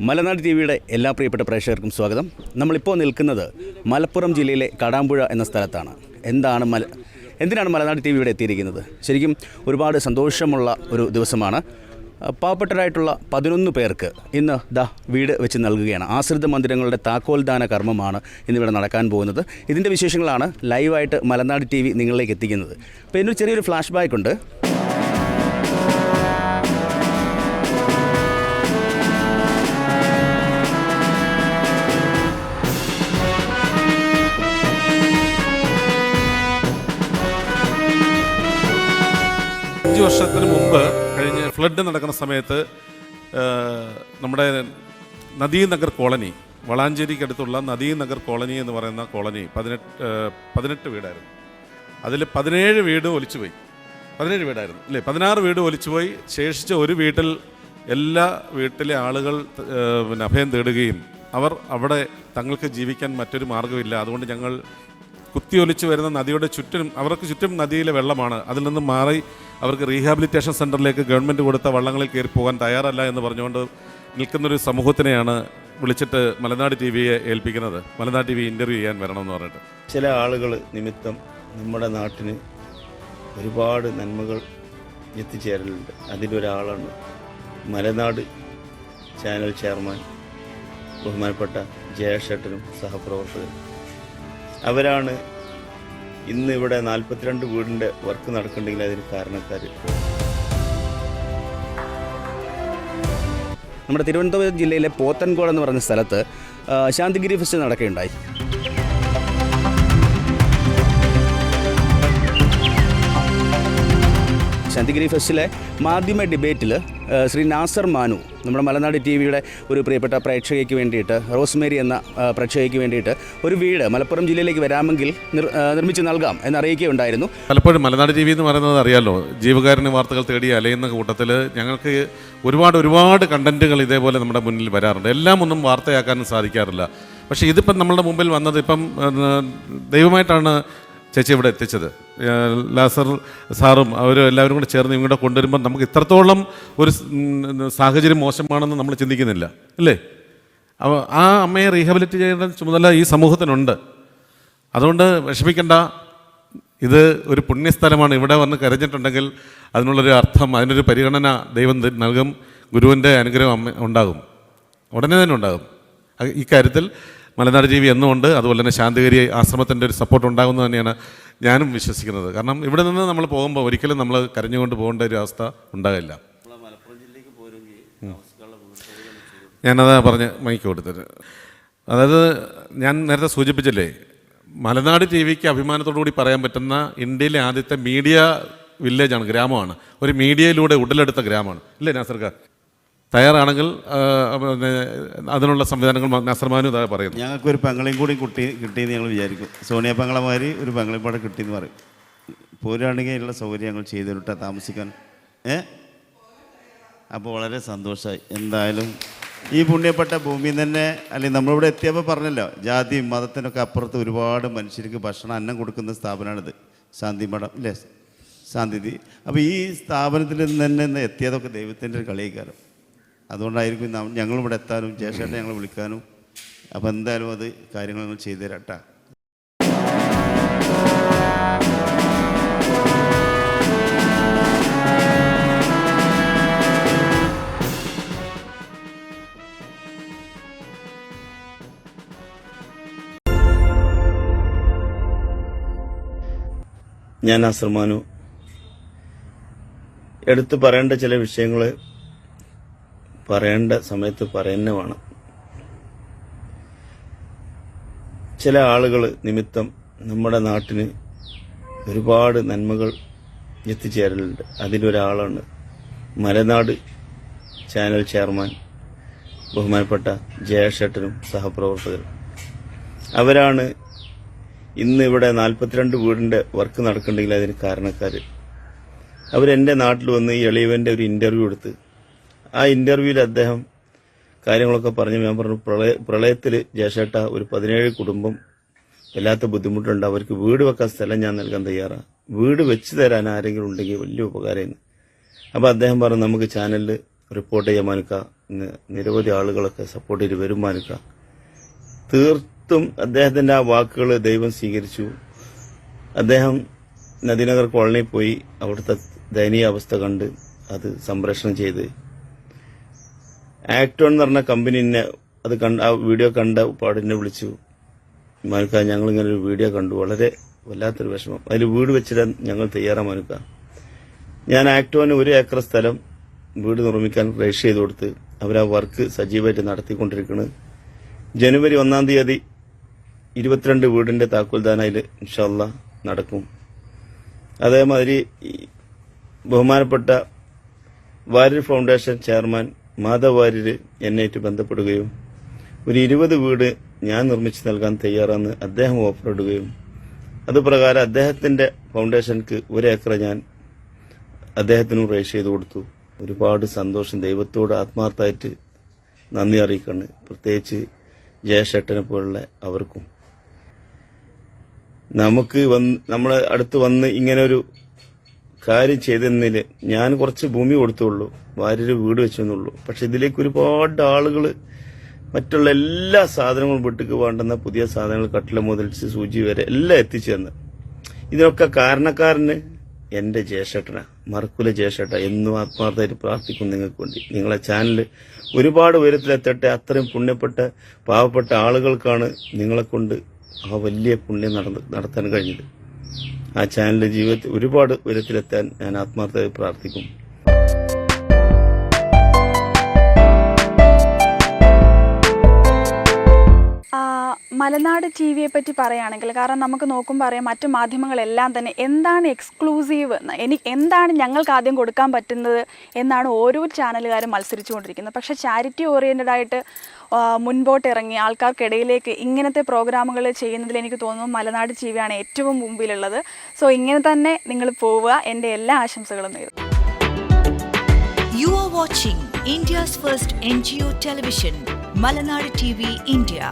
മലനാട് ടിവിയുടെ എല്ലാ പ്രിയപ്പെട്ട പ്രേക്ഷകർക്കും സ്വാഗതം. നമ്മളിപ്പോൾ നിൽക്കുന്നത് മലപ്പുറം ജില്ലയിലെ കടാമ്പുഴ എന്ന സ്ഥലത്താണ്. എന്തിനാണ് മലനാട് ടി വി ഇവിടെ എത്തിയിരിക്കുന്നത്? ശരിക്കും ഒരുപാട് സന്തോഷമുള്ള ഒരു ദിവസമാണ്. പാവപ്പെട്ടവരായിട്ടുള്ള 11 പേർക്ക് ഇന്ന് വീട് വെച്ച് നൽകുകയാണ്. ആശ്രിത മന്ദിരങ്ങളുടെ താക്കോൽദാന കർമ്മമാണ് ഇന്നിവിടെ നടക്കാൻ പോകുന്നത്. ഇതിൻ്റെ വിശേഷങ്ങളാണ് ലൈവായിട്ട് മലനാട് ടി വി നിങ്ങളിലേക്ക് എത്തിക്കുന്നത്. അപ്പോൾ ഇതിനൊരു ചെറിയൊരു ഫ്ലാഷ് ബാക്ക് ഉണ്ട്. വർഷത്തിന് മുമ്പ് കഴിഞ്ഞ ഫ്ലഡ് നടക്കുന്ന സമയത്ത് നമ്മുടെ നദീനഗർ കോളനി, വളാഞ്ചേരിക്കടുത്തുള്ള നദീനഗർ കോളനി എന്ന് പറയുന്ന കോളനി 18 വീടായിരുന്നു. അതിൽ 17 വീട് ഒലിച്ചുപോയി. 17 വീടായിരുന്നു അല്ലേ? 16 വീട് ഒലിച്ചുപോയി. ശേഷിച്ച ഒരു വീട്ടിൽ എല്ലാ വീട്ടിലെ ആളുകൾ അഭയം തേടുകയും അവിടെ തങ്ങൾക്ക് ജീവിക്കാൻ മറ്റൊരു മാർഗ്ഗമില്ല. അതുകൊണ്ട് ഞങ്ങൾ കുത്തിയൊലിച്ചു വരുന്ന നദിയുടെ ചുറ്റും, അവർക്ക് ചുറ്റും നദിയിലെ വെള്ളമാണ്, അതിൽ നിന്ന് മാറി അവർക്ക് റീഹാബിലിറ്റേഷൻ സെൻ്ററിലേക്ക് ഗവൺമെൻറ് കൊടുത്ത വള്ളങ്ങളിൽ കയറി പോകാൻ തയ്യാറല്ല എന്ന് പറഞ്ഞുകൊണ്ട് നിൽക്കുന്നൊരു സമൂഹത്തിനെയാണ് വിളിച്ചിട്ട് മലനാട് ടി വിയെ ഏൽപ്പിക്കുന്നത്. മലനാട് ടി വി ഇൻ്റർവ്യൂ ചെയ്യാൻ വരണമെന്ന് പറഞ്ഞിട്ട്. ചില ആളുകൾ നിമിത്തം നമ്മുടെ നാട്ടിന് ഒരുപാട് നന്മകൾ എത്തിച്ചേരലുണ്ട്. അതിലൊരാളാണ് മലനാട് ചാനൽ ചെയർമാൻ ബഹുമാനപ്പെട്ട ജയേഷേട്ടനും സഹപ്രവർത്തകരും. അവരാണ് ഇന്ന് ഇവിടെ 42 വീടിൻ്റെ വർക്ക് നടക്കുന്നുണ്ടെങ്കിൽ അതിന് കാരണക്കാർ. നമ്മുടെ തിരുവനന്തപുരം ജില്ലയിലെ പോത്തൻകോട് എന്ന് പറഞ്ഞ സ്ഥലത്ത് ശാന്തിഗിരി ഫെസ്റ്റ് നടക്കുകയുണ്ടായി. ശാന്തിഗിരി ഫെസ്റ്റിലെ മാധ്യമ ഡിബേറ്റിൽ ശ്രീ നാസർ മാനു നമ്മുടെ മലനാട് ടി വിയുടെ ഒരു പ്രിയപ്പെട്ട പ്രേക്ഷകയ്ക്ക് വേണ്ടിയിട്ട്, റോസ്മേരി എന്ന പ്രേക്ഷകയ്ക്ക് വേണ്ടിയിട്ട് ഒരു വീട് മലപ്പുറം ജില്ലയിലേക്ക് വരാമെങ്കിൽ നിർമ്മിച്ച് നൽകാം എന്നറിയിക്കുകയുണ്ടായിരുന്നു. പലപ്പോഴും മലനാട് ടി വി എന്ന് പറയുന്നത് അറിയാമല്ലോ, ജീവകാരുണ്യ വാർത്തകൾ തേടി അലയുന്ന കൂട്ടത്തിൽ ഞങ്ങൾക്ക് ഒരുപാട് കണ്ടൻറ്റുകൾ ഇതേപോലെ നമ്മുടെ മുന്നിൽ വരാറുണ്ട്. എല്ലാം ഒന്നും വാർത്തയാക്കാനും സാധിക്കാറില്ല. പക്ഷേ ഇതിപ്പം നമ്മളുടെ മുമ്പിൽ വന്നത് ഇപ്പം ദൈവമായിട്ടാണ് ചേച്ചി ഇവിടെ എത്തിച്ചത്. ലാസർ സാറും എല്ലാവരും കൂടെ ചേർന്ന് ഇങ്ങോട്ട് കൊണ്ടുവരുമ്പോൾ നമുക്ക് ഇത്രത്തോളം ഒരു സാഹചര്യം മോശമാണെന്ന് നമ്മൾ ചിന്തിക്കുന്നില്ല അല്ലേ? അപ്പോൾ ആ അമ്മയെ റീഹാബിലിറ്റ് ചെയ്യേണ്ട ചുമതല ഈ സമൂഹത്തിനുണ്ട്. അതുകൊണ്ട് വിഷമിക്കേണ്ട, ഇത് ഒരു പുണ്യസ്ഥലമാണ്. ഇവിടെ വന്ന് കരഞ്ഞിട്ടുണ്ടെങ്കിൽ അതിനുള്ളൊരു അർത്ഥം, അതിനൊരു പരിഗണന ദൈവം നൽകും. ഗുരുവിൻ്റെ അനുഗ്രഹം ഉണ്ടാകും, ഉടനെ തന്നെ ഉണ്ടാകും. ഇക്കാര്യത്തിൽ മലനാട് ടി വി എന്നുമുണ്ട്. അതുപോലെ തന്നെ ശാന്തിഗിരി ആശ്രമത്തിൻ്റെ ഒരു സപ്പോർട്ട് ഉണ്ടാകുമെന്ന് തന്നെയാണ് ഞാനും വിശ്വസിക്കുന്നത്. കാരണം ഇവിടെ നിന്ന് നമ്മൾ പോകുമ്പോൾ ഒരിക്കലും നമ്മൾ കരഞ്ഞുകൊണ്ട് പോകേണ്ട ഒരു അവസ്ഥ ഉണ്ടാകില്ല. ഞാനതാ പറഞ്ഞ് മൈക്ക് കൊടുത്തത്. അതായത് ഞാൻ നേരത്തെ സൂചിപ്പിച്ചില്ലേ, മലനാട് ടി വിക്ക് അഭിമാനത്തോടു കൂടി പറയാൻ പറ്റുന്ന ഇന്ത്യയിലെ ആദ്യത്തെ മീഡിയ വില്ലേജാണ്, ഗ്രാമമാണ്. ഒരു മീഡിയയിലൂടെ ഉടലെടുത്ത ഗ്രാമമാണ് അല്ലേ നാസർക്കാർ? തയ്യാറാണെങ്കിൽ അതിനുള്ള സംവിധാനങ്ങൾ നാസർമാനും ഇതാ പറയുന്നു. ഞങ്ങൾക്കൊരു പെങ്ങളെയും കൂടി കിട്ടിയെന്ന് ഞങ്ങൾ വിചാരിക്കും. സോണിയ പെങ്ങളമാരി ഒരു പെങ്ങളെയും കൂടെ കിട്ടിയെന്ന് പറയും. പോരാണെങ്കിൽ ഉള്ള സൗകര്യം ഞങ്ങൾ ചെയ്തിട്ടാ താമസിക്കാൻ. അപ്പോൾ വളരെ സന്തോഷമായി. എന്തായാലും ഈ പുണ്യപ്പെട്ട ഭൂമിയിൽ തന്നെ, അല്ലെങ്കിൽ നമ്മളിവിടെ എത്തിയപ്പോൾ പറഞ്ഞല്ലോ, ജാതി മതത്തിനൊക്കെ അപ്പുറത്ത് ഒരുപാട് മനുഷ്യർക്ക് ഭക്ഷണം അന്നം കൊടുക്കുന്ന സ്ഥാപനമാണിത്, ശാന്തി മഠം അല്ലേ, ശാന്തി. അപ്പോൾ ഈ സ്ഥാപനത്തിൽ നിന്ന് തന്നെ എത്തിയതൊക്കെ ദൈവത്തിൻ്റെ ഒരു കളിക്കാരം. അതുകൊണ്ടായിരിക്കും ഞങ്ങളിവിടെ എത്താനും ജേഷേട്ടനെ ഞങ്ങൾ വിളിക്കാനും. അപ്പോൾ എന്തായാലും അത് കാര്യങ്ങൾ ഞങ്ങൾ ചെയ്തു തരാട്ടാ. ഞാൻ നാസർമാനു. എടുത്ത് പറയേണ്ട ചില വിഷയങ്ങൾ പറയേണ്ട സമയത്ത് പറയുന്ന വേണം. ചില ആളുകൾ നിമിത്തം നമ്മുടെ നാട്ടിന് ഒരുപാട് നന്മകൾ എത്തിച്ചേരലുണ്ട്. അതിലൊരാളാണ് മലനാട് ചാനൽ ചെയർമാൻ ബഹുമാനപ്പെട്ട ജയേഷേട്ടനും സഹപ്രവർത്തകരും. അവരാണ് ഇന്ന് ഇവിടെ 42 വീടിൻ്റെ വർക്ക് നടക്കുന്നുണ്ടെങ്കിൽ അതിന് കാരണക്കാർ. അവരെൻ്റെ നാട്ടിൽ വന്ന് ഈ എളിയവൻ്റെ ഒരു ഇൻ്റർവ്യൂ എടുത്ത്, ആ ഇൻ്റർവ്യൂവിൽ അദ്ദേഹം കാര്യങ്ങളൊക്കെ പറഞ്ഞു. ഞാൻ പറഞ്ഞു, പ്രളയത്തിൽ ജയേഷേട്ട ഒരു 17 കുടുംബം വല്ലാത്ത ബുദ്ധിമുട്ടുണ്ട്, അവർക്ക് വീട് വെക്കാൻ സ്ഥലം ഞാൻ നൽകാൻ തയ്യാറാണ്, വീട് വെച്ച് തരാൻ ആരെങ്കിലും ഉണ്ടെങ്കിൽ വലിയ ഉപകാരമായിരുന്നു. അപ്പോൾ അദ്ദേഹം പറഞ്ഞു, നമുക്ക് ചാനലിൽ റിപ്പോർട്ട് ചെയ്യാൻ മാനുക്ക, നിരവധി ആളുകളൊക്കെ സപ്പോർട്ട് ചെയ്ത് വരും മാനുക്ക. തീർത്തും അദ്ദേഹത്തിന്റെ ആ വാക്കുകൾ ദൈവം സ്വീകരിച്ചു. അദ്ദേഹം നദീനഗർ കോളനിയിൽ പോയി അവിടുത്തെ ദയനീയ അവസ്ഥ കണ്ട് അത് സംപ്രേഷണം ചെയ്ത് ആക്ടോൺ എന്ന് പറഞ്ഞ കമ്പനിനെ അത് ആ വീഡിയോ കണ്ട പാടിനെ വിളിച്ചു. മാനുക്ക, ഞങ്ങളിങ്ങനെ ഒരു വീഡിയോ കണ്ടു, വളരെ വല്ലാത്തൊരു വിഷമം, അതിൽ വീട് വെച്ചിടാൻ ഞങ്ങൾ തയ്യാറാണ് മാനുക്ക. ഞാൻ ആക്ടോന് 1 ഏക്കർ സ്ഥലം വീട് നിർമ്മിക്കാൻ രജിസ്റ്റർ ചെയ്ത് കൊടുത്ത് അവർ ആ വർക്ക് സജീവമായിട്ട് നടത്തിക്കൊണ്ടിരിക്കുന്നത്. ജനുവരി 1-ാം തീയതി 22 വീടിന്റെ താക്കോൽദാനയിൽ ഇൻഷാ അല്ലാഹ് നടക്കും. അതേമാതിരി ബഹുമാനപ്പെട്ട വാര്യർ ഫൗണ്ടേഷൻ ചെയർമാൻ മാധവ് വാര്യർ എന്നെയായിട്ട് ബന്ധപ്പെടുകയും ഒരു 20 വീട് ഞാൻ നിർമ്മിച്ചു നൽകാൻ തയ്യാറാണെന്ന് അദ്ദേഹം ഓഫർ ഇടുകയും അതുപ്രകാരം അദ്ദേഹത്തിന്റെ ഫൗണ്ടേഷൻക്ക് 1 ഏക്കർ ഞാൻ അദ്ദേഹത്തിനും രജിസ്റ്റർ ചെയ്ത് കൊടുത്തു. ഒരുപാട് സന്തോഷം, ദൈവത്തോട് ആത്മാർത്ഥമായിട്ട് നന്ദി അറിയിക്കണം, പ്രത്യേകിച്ച് ജയശേട്ടനെ പോലുള്ള അവർക്കും. നമുക്ക് നമ്മളെ അടുത്ത് വന്ന് ഇങ്ങനെ ഒരു കാര്യം ചെയ്തെന്നില് ഞാൻ കുറച്ച് ഭൂമി കൊടുത്തുള്ളൂ, വാര്യര് വീട് വെച്ചെന്നുള്ളൂ. പക്ഷെ ഇതിലേക്ക് ഒരുപാട് ആളുകൾ മറ്റുള്ള എല്ലാ സാധനങ്ങളും വീട്ടിക്ക് വേണ്ടുന്ന പുതിയ സാധനങ്ങൾ, കട്ടില മുതൽ സൂചി വരെ എല്ലാം എത്തിച്ചു തന്ന്. ഇതിനൊക്കെ കാരണക്കാരന് എന്റെ ജയശേട്ടന, മറക്കുല ജയശേട്ട. എന്നും ആത്മാർത്ഥമായിട്ട് പ്രാർത്ഥിക്കും നിങ്ങൾക്ക് വേണ്ടി. നിങ്ങളെ ചാനൽ ഒരുപാട് ഉയരത്തിലെത്തട്ടെ. അത്രയും പുണ്യപ്പെട്ട പാവപ്പെട്ട ആളുകൾക്കാണ് നിങ്ങളെ കൊണ്ട് ആ വലിയ പുണ്യം നടത്താൻ കഴിഞ്ഞത്. ആ ചാനലിന്റെ ജീവിതത്തിൽ ഒരുപാട് ഉയരത്തിലെത്താൻ ഞാൻ ആത്മാർത്ഥമായി പ്രാർത്ഥിക്കും. മലനാട് ടി വിയെ പറ്റി പറയുകയാണെങ്കിൽ, കാരണം നമുക്ക് നോക്കുമ്പോൾ അറിയാം മറ്റു മാധ്യമങ്ങളെല്ലാം തന്നെ എന്താണ് എക്സ്ക്ലൂസീവ്, എന്താണ് ഞങ്ങൾക്ക് ആദ്യം കൊടുക്കാൻ പറ്റുന്നത് എന്നാണ് ഓരോ ചാനലുകാരും മത്സരിച്ചുകൊണ്ടിരിക്കുന്നത്. പക്ഷേ ചാരിറ്റി ഓറിയൻറ്റഡ് ആയിട്ട് മുൻപോട്ട് ഇറങ്ങി ആൾക്കാർക്കിടയിലേക്ക് ഇങ്ങനത്തെ പ്രോഗ്രാമുകൾ ചെയ്യുന്നതിൽ എനിക്ക് തോന്നുന്നു മലനാട് ടി വിയാണ് ഏറ്റവും മുമ്പിലുള്ളത്. സോ ഇങ്ങനെ തന്നെ നിങ്ങൾ പോവുക. എൻ്റെ എല്ലാ ആശംസകളും നേരുന്നു. You are watching India's first NGO television, Malanadu TV India.